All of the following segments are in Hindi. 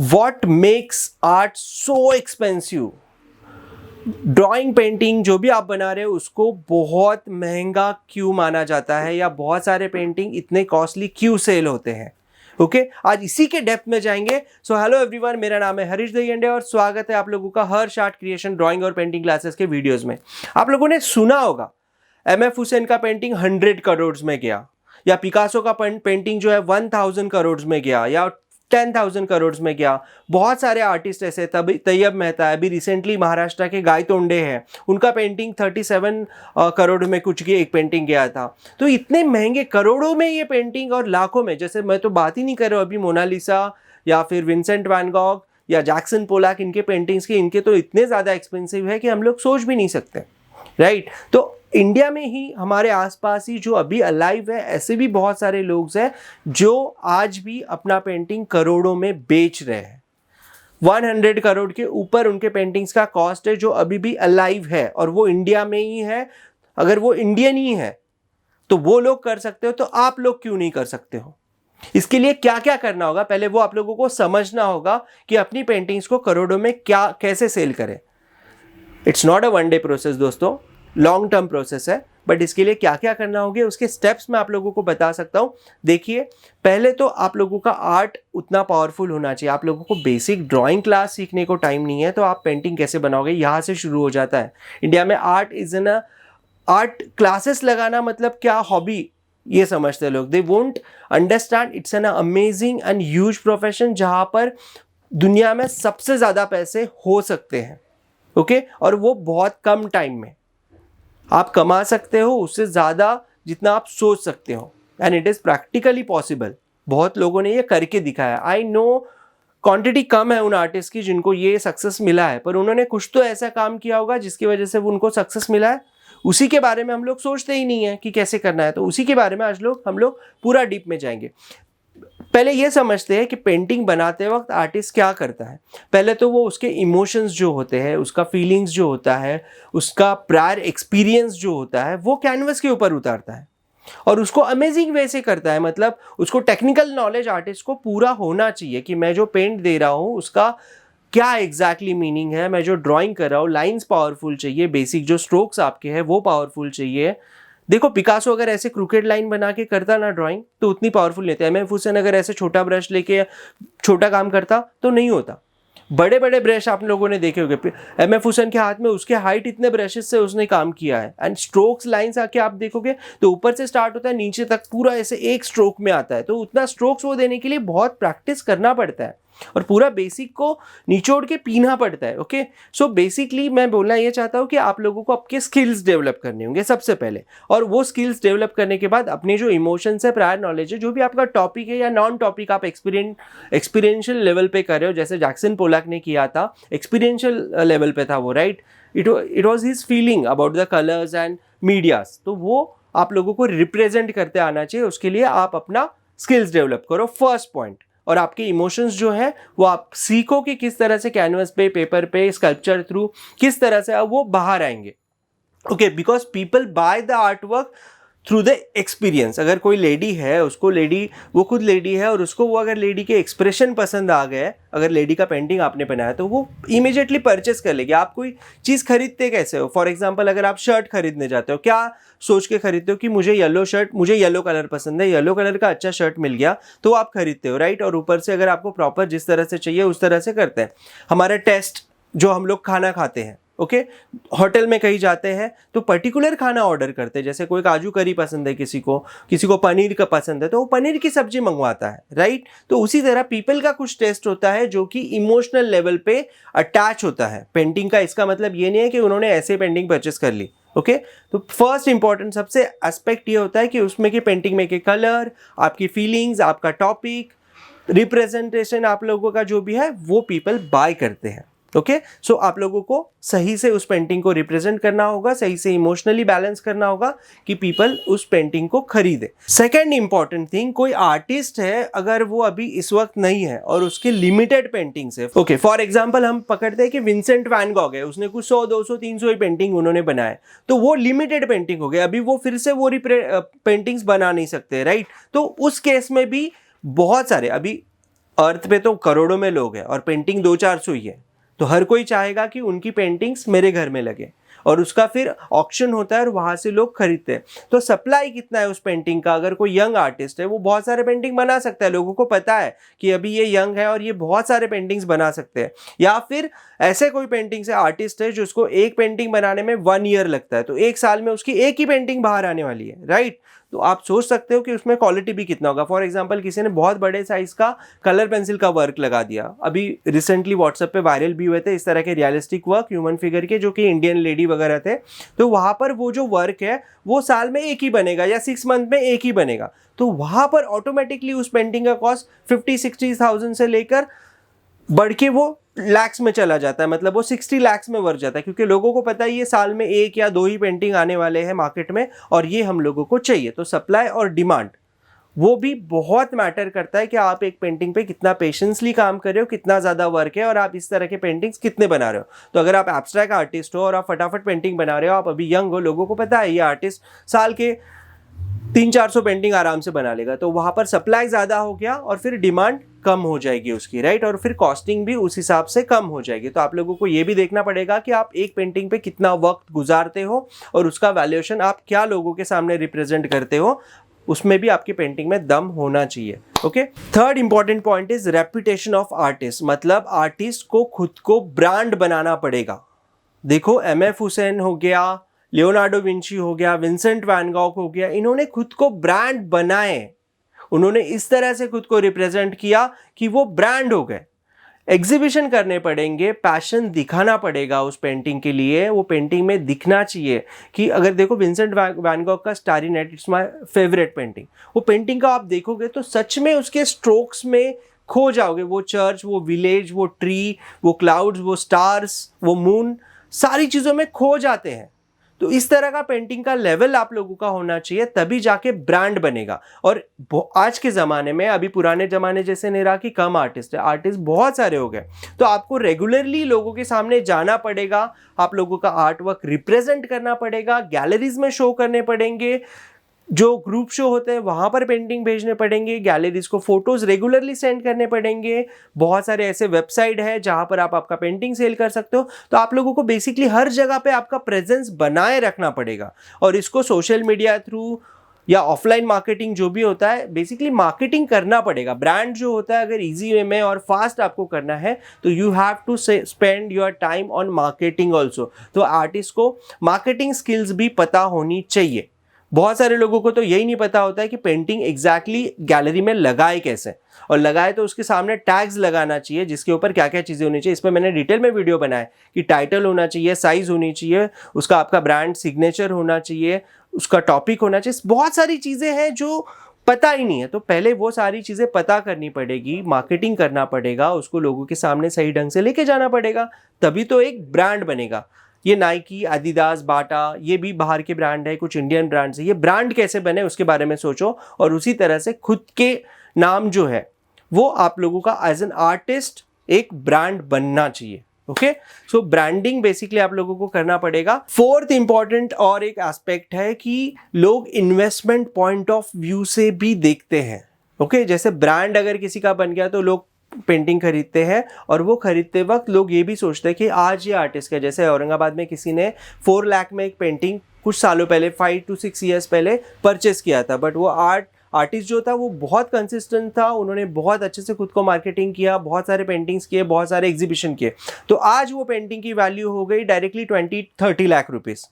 What makes art so expensive? Drawing painting जो भी आप बना रहे हो उसको बहुत महंगा क्यों माना जाता है, या बहुत सारे पेंटिंग इतने कॉस्टली क्यों सेल होते हैं? ओके, आज इसी के डेप्थ में जाएंगे। सो हेलो एवरीवन, मेरा नाम है हरीश दहिंडे और स्वागत है आप लोगों का हर्ष आर्ट क्रिएशन ड्राइंग और पेंटिंग क्लासेस के वीडियोस में। आप लोगों ने सुना होगा एमएफ हुसैन का पेंटिंग 100 करोड़ में गया, या पिकासो का पेंटिंग जो है 1000 करोड़ में गया, या 10,000 करोड़ में गया। बहुत सारे आर्टिस्ट ऐसे, तभी तैयब मेहता है, अभी रिसेंटली महाराष्ट्र के गायतोंडे हैं, उनका पेंटिंग 37 करोड़ में कुछ की एक पेंटिंग गया था। तो इतने महंगे करोड़ों में ये पेंटिंग और लाखों में, जैसे मैं तो बात ही नहीं कर रहा हूँ अभी मोनालिसा या फिर विंसेंट वैन गॉग या जैक्सन पोलक, इनके पेंटिंग्स के इनके तो इतने ज़्यादा एक्सपेंसिव है कि हम लोग सोच भी नहीं सकते, राइट? तो इंडिया में ही हमारे आसपास ही जो अभी अलाइव है, ऐसे भी बहुत सारे लोग हैं जो आज भी अपना पेंटिंग करोड़ों में बेच रहे हैं। 100 करोड़ के ऊपर उनके पेंटिंग्स का कॉस्ट है जो अभी भी अलाइव है, और वो इंडिया में ही है। अगर वो इंडियन ही है तो वो लोग कर सकते हो, तो आप लोग क्यों नहीं कर सकते हो? इसके लिए क्या क्या करना होगा, पहले वो आप लोगों को समझना होगा कि अपनी पेंटिंग्स को करोड़ों में क्या कैसे सेल करें। It's not a one day process दोस्तों, लॉन्ग टर्म प्रोसेस है, बट इसके लिए क्या क्या करना होगा उसके स्टेप्स मैं आप लोगों को बता सकता हूँ। देखिए, पहले तो आप लोगों का आर्ट उतना पावरफुल होना चाहिए। आप लोगों को बेसिक ड्राइंग क्लास सीखने को टाइम नहीं है, तो आप पेंटिंग कैसे बनाओगे, यहाँ से शुरू हो जाता है। इंडिया में आर्ट क्लासेस लगाना मतलब क्या, हॉबी ये समझते लोग। They won't understand it's an amazing and huge profession, जहाँ पर दुनिया में सबसे ज़्यादा पैसे हो सकते हैं, ओके? और वो बहुत कम टाइम में आप कमा सकते हो, उससे ज़्यादा जितना आप सोच सकते हो, and it is practically possible. बहुत लोगों ने ये करके दिखाया। आई नो क्वांटिटी कम है उन आर्टिस्ट की जिनको ये सक्सेस मिला है, पर उन्होंने कुछ तो ऐसा काम किया होगा जिसकी वजह से उनको सक्सेस मिला है। उसी के बारे में हम लोग सोचते ही नहीं है कि कैसे करना है, तो उसी के बारे में आज हम लोग पूरा डीप में जाएंगे। पहले ये समझते हैं कि पेंटिंग बनाते वक्त आर्टिस्ट क्या करता है। पहले तो वो उसके इमोशंस जो होते हैं, उसका फीलिंग्स जो होता है, उसका प्रायर एक्सपीरियंस जो होता है, वो कैनवस के ऊपर उतारता है और उसको अमेजिंग वे से करता है। मतलब उसको टेक्निकल नॉलेज आर्टिस्ट को पूरा होना चाहिए कि मैं जो पेंट दे रहा हूँ उसका क्या एग्जैक्टली मीनिंग है, मैं जो ड्राइंग कर रहा हूँ लाइंस पावरफुल चाहिए, बेसिक जो स्ट्रोक्स आपके हैं वो पावरफुल चाहिए। देखो, पिकासो अगर ऐसे क्रूकेड लाइन बना के करता ना ड्राइंग, तो उतनी पावरफुल नहीं था। एमएफ हुसैन अगर ऐसे छोटा ब्रश लेके छोटा काम करता तो नहीं होता। बड़े बड़े ब्रश आप लोगों ने देखे होंगे एमएफ हुसैन के हाथ में, उसके हाइट इतने ब्रशेस से उसने काम किया है। एंड स्ट्रोक्स लाइंस आके आप देखोगे तो ऊपर से स्टार्ट होता है, नीचे तक पूरा ऐसे एक स्ट्रोक में आता है। तो उतना स्ट्रोक्स वो देने के लिए बहुत प्रैक्टिस करना पड़ता है और पूरा बेसिक को निचोड़ के पीना पड़ता है, ओके? सो बेसिकली मैं बोलना ये चाहता हूँ कि आप लोगों को आपके स्किल्स डेवलप करने होंगे सबसे पहले, और वो स्किल्स डेवलप करने के बाद अपने जो इमोशंस है, प्रायर नॉलेज है, जो भी आपका टॉपिक है या नॉन टॉपिक आप एक्सपीरियंशियल लेवल पे कर रहे हो, जैसे जैक्सन पोलक ने किया था, एक्सपीरियंशियल लेवल पे था वो, right? It was his feeling about the colours and medias, तो वो आप लोगों को रिप्रेजेंट करते आना चाहिए। उसके लिए आप अपना स्किल्स डेवलप करो, फर्स्ट पॉइंट। और आपके इमोशंस जो है वो आप सीखो कि किस तरह से कैनवस पे, पेपर पे, स्कल्पचर थ्रू किस तरह से वो बाहर आएंगे, okay? Because people by the art work through the experience. अगर कोई लेडी है, वो खुद लेडी है और उसको वो अगर लेडी के एक्सप्रेशन पसंद आ गए, अगर लेडी का पेंटिंग आपने बनाया तो वो इमीडिएटली परचेस कर लेगी। आप कोई चीज़ खरीदते कैसे हो? फॉर एग्जांपल, अगर आप शर्ट खरीदने जाते हो, क्या सोच के खरीदते हो कि मुझे येलो कलर पसंद है, येलो कलर का अच्छा शर्ट मिल गया तो आप खरीदते हो, राइट? और ऊपर से अगर आपको प्रॉपर जिस तरह से चाहिए उस तरह से करते हैं। हमारे टेस्ट जो हम लोग खाना खाते हैं, ओके, होटल में कहीं जाते हैं तो पर्टिकुलर खाना ऑर्डर करते हैं। जैसे कोई काजू करी पसंद है, किसी को पनीर का पसंद है तो वो पनीर की सब्जी मंगवाता है, राइट? तो उसी तरह पीपल का कुछ टेस्ट होता है जो कि इमोशनल लेवल पे अटैच होता है पेंटिंग का। इसका मतलब ये नहीं है कि उन्होंने ऐसे पेंटिंग परचेस कर ली, ओके? तो फर्स्ट इंपॉर्टेंट सबसे एस्पेक्ट ये होता है कि उसमें की पेंटिंग में के कलर, आपकी फीलिंग्स, आपका टॉपिक, रिप्रेजेंटेशन आप लोगों का जो भी है वो पीपल बाय करते हैं, ओके? सो आप लोगों को सही से उस पेंटिंग को रिप्रेजेंट करना होगा, सही से इमोशनली बैलेंस करना होगा कि पीपल उस पेंटिंग को खरीदे। सेकेंड इंपॉर्टेंट थिंग, कोई आर्टिस्ट है अगर वो अभी इस वक्त नहीं है और उसके लिमिटेड पेंटिंग्स है, ओके? फॉर एग्जांपल हम पकड़ते हैं कि विंसेंट वैन गॉग है, उसने कुछ 100, 200, 300 ही पेंटिंग उन्होंने बनाए, तो वो लिमिटेड पेंटिंग हो गई। अभी वो फिर से वो पेंटिंग्स बना नहीं सकते, राइट? तो उस केस में भी बहुत सारे अभी अर्थ पे तो करोड़ों में लोग हैं और पेंटिंग 200-400 ही है, तो हर कोई चाहेगा कि उनकी पेंटिंग्स मेरे घर में लगे और उसका फिर ऑक्शन होता है और वहाँ से लोग खरीदते हैं। तो सप्लाई कितना है उस पेंटिंग का? अगर कोई यंग आर्टिस्ट है वो बहुत सारे पेंटिंग बना सकता है, लोगों को पता है कि अभी ये यंग है और ये बहुत सारे पेंटिंग्स बना सकते हैं। या फिर ऐसे कोई पेंटिंग से आर्टिस्ट है जो उसको एक पेंटिंग बनाने में 1 ईयर लगता है, तो 1 साल में उसकी एक ही पेंटिंग बाहर आने वाली है, राइट? तो आप सोच सकते हो कि उसमें क्वालिटी भी कितना होगा। फॉर एग्जांपल किसी ने बहुत बड़े साइज का कलर पेंसिल का वर्क लगा दिया, अभी रिसेंटली व्हाट्सएप पे वायरल भी हुए थे इस तरह के रियलिस्टिक वर्क ह्यूमन फिगर के, जो कि इंडियन लेडी वगैरह थे। तो वहां पर वो जो वर्क है वो साल में एक ही बनेगा या 6 मंथ में एक ही बनेगा, तो वहां पर ऑटोमेटिकली उस पेंटिंग का कॉस्ट 50-60,000 से लेकर बढ़ के वो लैक्स में चला जाता है, मतलब वो 60 लैक्स में वर्क जाता है, क्योंकि लोगों को पता है ये साल में 1 या 2 ही पेंटिंग आने वाले हैं मार्केट में और ये हम लोगों को चाहिए। तो सप्लाई और डिमांड वो भी बहुत मैटर करता है कि आप एक पेंटिंग पे कितना पेशेंसली काम कर रहे हो, कितना ज़्यादा वर्क है और आप इस तरह के पेंटिंग्स कितने बना रहे हो। तो अगर आप एब्स्ट्रैक्ट आर्टिस्ट हो और आप फटाफट पेंटिंग बना रहे हो, आप अभी यंग हो, लोगों को पता है ये आर्टिस्ट साल के 300-400 पेंटिंग आराम से बना लेगा, तो वहाँ पर सप्लाई ज़्यादा हो गया और फिर डिमांड कम हो जाएगी उसकी, राइट? और फिर कॉस्टिंग भी उस हिसाब से कम हो जाएगी। तो आप लोगों को ये भी देखना पड़ेगा कि आप एक पेंटिंग पे कितना वक्त गुजारते हो और उसका वैल्यूएशन आप क्या लोगों के सामने रिप्रेजेंट करते हो, उसमें भी आपकी पेंटिंग में दम होना चाहिए। Okay, third important point is reputation of artist, मतलब आर्टिस्ट को खुद को ब्रांड बनाना पड़ेगा। देखो MF हुसैन हो गया, लियोनार्डो विंची हो गया, विंसेंट वैन गॉग हो गया, इन्होंने खुद को ब्रांड बनाए, उन्होंने इस तरह से खुद को रिप्रेजेंट किया कि वो ब्रांड हो गए। एग्जीबिशन करने पड़ेंगे, पैशन दिखाना पड़ेगा उस पेंटिंग के लिए, वो पेंटिंग में दिखना चाहिए कि अगर देखो विंसेंट वैन गॉग का starry night, it's my favourite painting, वो पेंटिंग का आप देखोगे तो सच में उसके स्ट्रोक्स में खो जाओगे। वो चर्च, वो विलेज, वो ट्री, वो क्लाउड्स, वो स्टार्स, वो मून, सारी चीज़ों में खो जाते हैं। तो इस तरह का पेंटिंग का लेवल आप लोगों का होना चाहिए, तभी जाके ब्रांड बनेगा। और आज के ज़माने में, अभी पुराने ज़माने जैसे नहीं रहा कि कम आर्टिस्ट है, आर्टिस्ट बहुत सारे हो गए, तो आपको रेगुलरली लोगों के सामने जाना पड़ेगा, आप लोगों का आर्ट वर्क रिप्रेजेंट करना पड़ेगा, गैलरीज में शो करने पड़ेंगे, जो ग्रुप शो होते हैं वहाँ पर पेंटिंग भेजने पड़ेंगे, गैलरीज को फोटोज रेगुलरली सेंड करने पड़ेंगे। बहुत सारे ऐसे वेबसाइट है जहाँ पर आप आपका पेंटिंग सेल कर सकते हो। तो आप लोगों को बेसिकली हर जगह पे आपका प्रेजेंस बनाए रखना पड़ेगा और इसको सोशल मीडिया थ्रू या ऑफलाइन मार्केटिंग जो भी होता है, बेसिकली मार्केटिंग करना पड़ेगा। ब्रांड जो होता है अगर इजी वे में और फास्ट आपको करना है तो you have to spend your time on marketing also. तो आर्टिस्ट को मार्केटिंग स्किल्स भी पता होनी चाहिए। बहुत सारे लोगों को तो यही नहीं पता होता है कि पेंटिंग एग्जैक्टली गैलरी में लगाए कैसे, और लगाए तो उसके सामने टैग्स लगाना चाहिए जिसके ऊपर क्या क्या चीज़ें होनी चाहिए। इसमें मैंने डिटेल में वीडियो बनाया कि टाइटल होना चाहिए, साइज होनी चाहिए, उसका आपका ब्रांड सिग्नेचर होना चाहिए, उसका टॉपिक होना चाहिए। बहुत सारी चीज़ें हैं जो पता ही नहीं है, तो पहले वो सारी चीज़ें पता करनी पड़ेगी, मार्केटिंग करना पड़ेगा, उसको लोगों के सामने सही ढंग से लेके जाना पड़ेगा, तभी तो एक ब्रांड बनेगा। ये नाइकी, एडिडास, बाटा, ये भी बाहर के ब्रांड है, कुछ इंडियन ब्रांड्स है। ये ब्रांड कैसे बने उसके बारे में सोचो और उसी तरह से खुद के नाम जो है वो आप लोगों का एज एन आर्टिस्ट एक ब्रांड बनना चाहिए। ओके, सो ब्रांडिंग बेसिकली आप लोगों को करना पड़ेगा। फोर्थ इंपॉर्टेंट और एक एस्पेक्ट है कि लोग इन्वेस्टमेंट पॉइंट ऑफ व्यू से भी देखते हैं। ओके, जैसे ब्रांड अगर किसी का बन गया तो लोग पेंटिंग खरीदते हैं और वो खरीदते वक्त लोग ये भी सोचते हैं कि आज ये आर्टिस्ट का, जैसे औरंगाबाद में किसी ने 4 लाख में एक पेंटिंग कुछ सालों पहले 5 to 6 ईयर्स पहले परचेस किया था, बट वो आर्टिस्ट जो था वो बहुत कंसिस्टेंट था, उन्होंने बहुत अच्छे से खुद को मार्केटिंग किया, बहुत सारे पेंटिंग्स किए, बहुत सारे एग्जीबिशन किए, तो आज वो पेंटिंग की वैल्यू हो गई डायरेक्टली 20-30 लाख रुपीज़।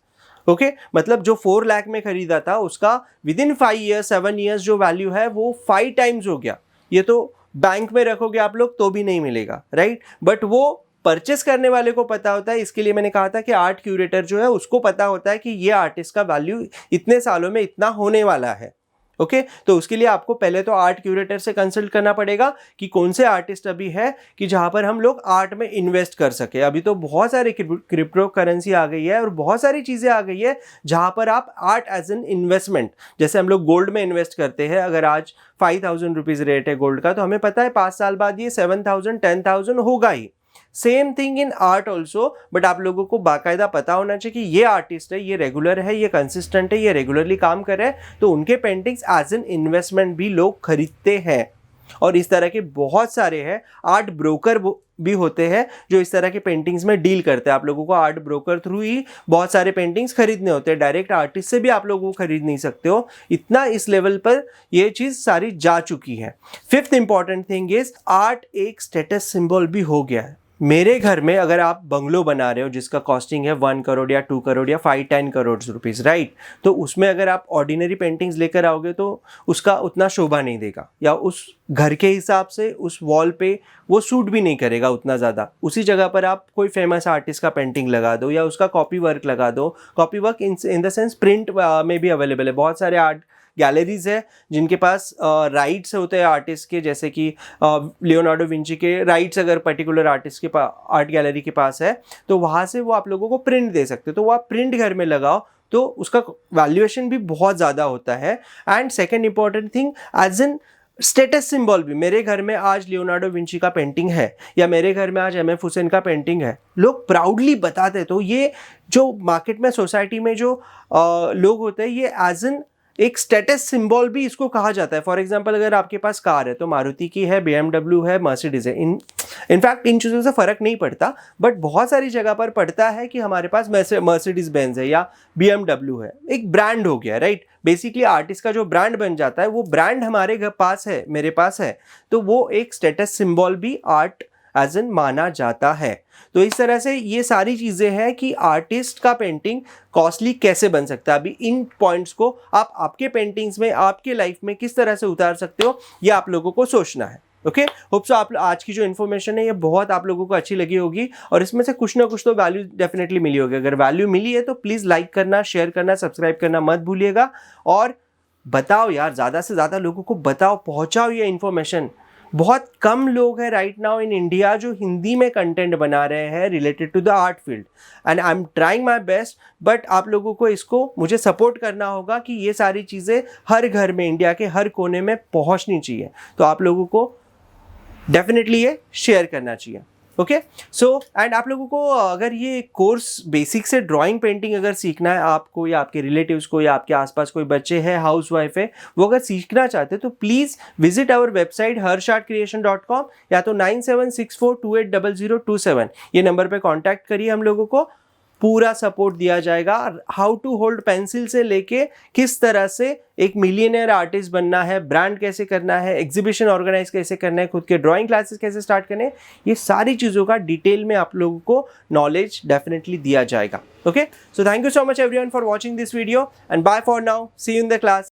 ओके, मतलब जो 4 लाख में खरीदा था उसका विद इन 5 ईयर्स 7 ईयर्स जो वैल्यू है वो 5 टाइम्स हो गया। ये तो बैंक में रखोगे आप लोग तो भी नहीं मिलेगा, राइट? बट वो परचेस करने वाले को पता होता है। इसके लिए मैंने कहा था कि आर्ट क्यूरेटर जो है उसको पता होता है कि ये आर्टिस्ट का वैल्यू इतने सालों में इतना होने वाला है। ओके, तो उसके लिए आपको पहले तो आर्ट क्यूरेटर से कंसल्ट करना पड़ेगा कि कौन से आर्टिस्ट अभी है कि जहां पर हम लोग आर्ट में इन्वेस्ट कर सके। अभी तो बहुत सारे क्रिप्टो करेंसी आ गई है और बहुत सारी चीज़ें आ गई है जहां पर आप आर्ट एज एन इन्वेस्टमेंट, जैसे हम लोग गोल्ड में इन्वेस्ट करते हैं, अगर आज 5,000 रुपीज़ रेट है गोल्ड का तो हमें पता है 5 साल बाद ये 7,000 10,000 होगा ही। Same thing in art also, but आप लोगों को बाकायदा पता होना चाहिए कि ये आर्टिस्ट है, ये रेगुलर है, ये कंसिस्टेंट है, ये रेगुलरली काम कर रहे हैं, तो उनके पेंटिंग्स एज एन इन्वेस्टमेंट भी लोग खरीदते हैं। और इस तरह के बहुत सारे हैं। आर्ट ब्रोकर भी होते हैं जो इस तरह के पेंटिंग्स में डील करते हैं। आप लोगों को आर्ट ब्रोकर थ्रू ही बहुत सारे पेंटिंग्स खरीदने होते हैं, डायरेक्ट आर्टिस्ट से भी आप लोगों को खरीद नहीं सकते हो। इतना इस लेवल पर ये चीज़ सारी जा चुकी है। Fifth important thing is art एक स्टेटस सिंबल भी हो गया है। मेरे घर में अगर आप बंगलो बना रहे हो जिसका कॉस्टिंग है 1 करोड़ या 2 करोड़ या 5-10 करोड़ रुपीज़, राइट, तो उसमें अगर आप ऑर्डिनरी पेंटिंग्स लेकर आओगे तो उसका उतना शोभा नहीं देगा, या उस घर के हिसाब से उस वॉल पे वो सूट भी नहीं करेगा उतना ज़्यादा। उसी जगह पर आप कोई फेमस आर्टिस्ट का पेंटिंग लगा दो या उसका कॉपी वर्क लगा दो। Copy work in the sense print में भी अवेलेबल है। बहुत सारे आर्ट गैलरीज है जिनके पास राइट्स होते हैं आर्टिस्ट के, जैसे कि लियोनार्डो विंची के राइट्स अगर पर्टिकुलर आर्टिस्ट के आर्ट गैलरी के पास है तो वहाँ से वो आप लोगों को प्रिंट दे सकते हो। तो वो आप प्रिंट घर में लगाओ तो उसका वैल्यूएशन भी बहुत ज़्यादा होता है। And second important thing, as an status symbol भी, मेरे घर में आज लियोनार्डो विंची का पेंटिंग है या मेरे घर में आज एम.एफ. हुसैन का पेंटिंग है, लोग प्राउडली बताते। तो ये जो मार्केट में सोसाइटी में जो लोग होते हैं, ये एज एन एक स्टेटस सिंबल भी इसको कहा जाता है। फॉर एग्जांपल अगर आपके पास कार है तो मारुति की है, BMW है, मर्सिडीज है। इनफैक्ट इन चीज़ों से फ़र्क नहीं पड़ता, बट बहुत सारी जगह पर पड़ता है कि हमारे पास मर्सिडीज बेंज है या BMW है। एक ब्रांड हो गया, राइट। बेसिकली आर्टिस्ट का जो ब्रांड बन जाता है, वो ब्रांड हमारे घर पास है, मेरे पास है, तो वो एक स्टेटस सिंबल भी आर्ट एज एन माना जाता है। तो इस तरह से ये सारी चीज़ें हैं कि आर्टिस्ट का पेंटिंग कॉस्टली कैसे बन सकता है। अभी इन पॉइंट्स को आप आपके पेंटिंग्स में, आपके लाइफ में किस तरह से उतार सकते हो, ये आप लोगों को सोचना है। ओके, होप सो आप आज की जो इन्फॉर्मेशन है ये बहुत आप लोगों को अच्छी लगी होगी और इसमें से कुछ ना कुछ तो वैल्यू डेफिनेटली मिली होगी। अगर वैल्यू मिली है तो प्लीज़ लाइक करना, शेयर करना, सब्सक्राइब करना मत भूलिएगा। और बताओ यार, ज़्यादा से ज़्यादा लोगों को बताओ, पहुँचाओ ये इन्फॉर्मेशन। बहुत कम लोग हैं राइट नाउ इन इंडिया जो हिंदी में कंटेंट बना रहे हैं related to the art field, and I am trying my best. But आप लोगों को इसको मुझे सपोर्ट करना होगा कि ये सारी चीज़ें हर घर में, इंडिया के हर कोने में पहुंचनी चाहिए। तो आप लोगों को डेफिनेटली ये शेयर करना चाहिए। ओके, सो एंड आप लोगों को अगर ये कोर्स बेसिक से ड्राइंग पेंटिंग अगर सीखना है आपको, या आपके रिलेटिव्स को, या आपके आसपास कोई बच्चे हैं, हाउसवाइफ है, वो अगर सीखना चाहते हैं तो please visit our website harshartcreation.com या तो 9764280027 ये नंबर पे कांटेक्ट करिए। हम लोगों को पूरा सपोर्ट दिया जाएगा। हाउ टू होल्ड पेंसिल से लेके किस तरह से एक मिलियनेयर आर्टिस्ट बनना है, ब्रांड कैसे करना है, एग्जीबिशन ऑर्गेनाइज कैसे करना है, खुद के ड्राइंग क्लासेस कैसे स्टार्ट करने हैं, ये सारी चीज़ों का डिटेल में आप लोगों को नॉलेज डेफिनेटली दिया जाएगा। Okay, so thank you so much everyone for watching this video and bye for now, see you in the class.